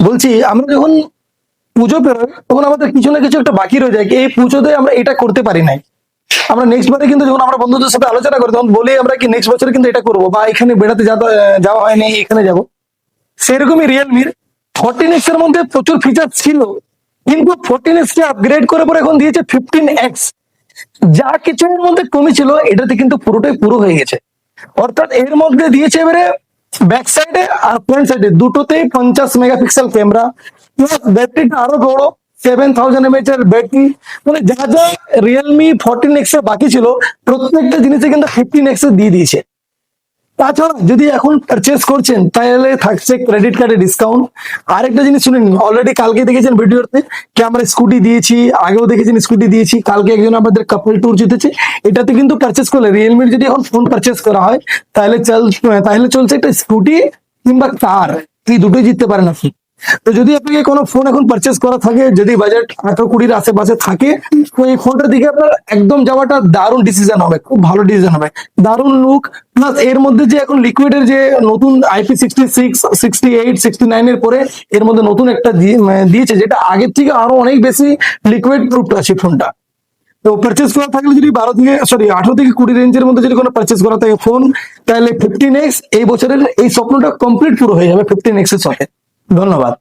বলছি আমরা যখন পুজো পেরোয় তখন আমাদের কিছু না কিছু একটা বাকি রয়ে যায়, এই পুজোতে আমরা এটা করতে পারি নাই। আমরা নেক্সট বারে কিন্তু যখন আমরা বন্ধুদের সাথে আলোচনা করি তখন বলি আমরা কি নেক্সট বছর কিন্তু এটা করবো, বা এখানে বেড়াতে যাওয়া হয়নি, এখানে যাব। সেরকমই রিয়েলমির 14X এর মধ্যে প্রচুর ফিচার ছিল, কিন্তু 14X কে আপগ্রেড করে পরে এখন দিয়েছে 15X। যা কিছু এর মধ্যে কমি ছিল এটাতে কিন্তু পুরোটাই পুরো হয়ে গেছে। অর্থাৎ এর মধ্যে দিয়েছে এবারে ব্যাক সাইডে আর ফ্রন্ট সাইডে দুটোতেই 50 মেগাপিক্সেল ক্যামেরা, প্লাস ব্যাটারিটা আরো বড়, 7000 mAh এর ব্যাটারি। মানে যা যা রিয়েলমি 14X এ বাকি ছিল প্রত্যেকটা জিনিসে কিন্তু 15X এ দিয়ে দিয়েছে। তাছাড়া যদি এখন পারচেস করছেন তাহলে থাকছে ক্রেডিট কার্ডে ডিসকাউন্ট। আরেকটা জিনিস শুনে নিন, অলরেডি কালকে দেখেছেন ভিডিওতে কি আমরা স্কুটি দিয়েছি, আগেও দেখেছেন স্কুটি দিয়েছি, কালকে একজন আমাদের কাপল ট্যুর জিতেছে। এটাতে কিন্তু পারচেস করলে রিয়েলমির যদি এখন ফোন পারচেস করা হয় তাহলে চলছে একটা স্কুটি কিংবা কার, এই দুটোই জিততে পারেন আপনি। তো যদি আপনাকে কোনো ফোন এখন পারচেস করা থাকে, যদি বাজেট 18-20 আশেপাশে থাকে, তো এই ফোনটার দিকে আপনার একদম যাওয়াটা দারুণ ডিসিশন হবে, খুব ভালো ডিসিশন হবে। দারুণ লুক, প্লাস এর মধ্যে যে এখন লিকুইডের যে নতুন IP66, 68, 69 এর পরে এর মধ্যে নতুন একটা দিয়েছে, যেটা আগের থেকে আরো অনেক বেশি লিকুইড প্রুফ আছে ফোনটা। তো পারচেস করা থাকলে যদি 18 থেকে 20 রেঞ্জের মধ্যে যদি কোনো পারচেস করা থাকে ফোন, তাহলে 15X এই বছরের এই স্বপ্নটা কমপ্লিট পুরো হয়ে যাবে 15X এর সাথে। ধন্যবাদ।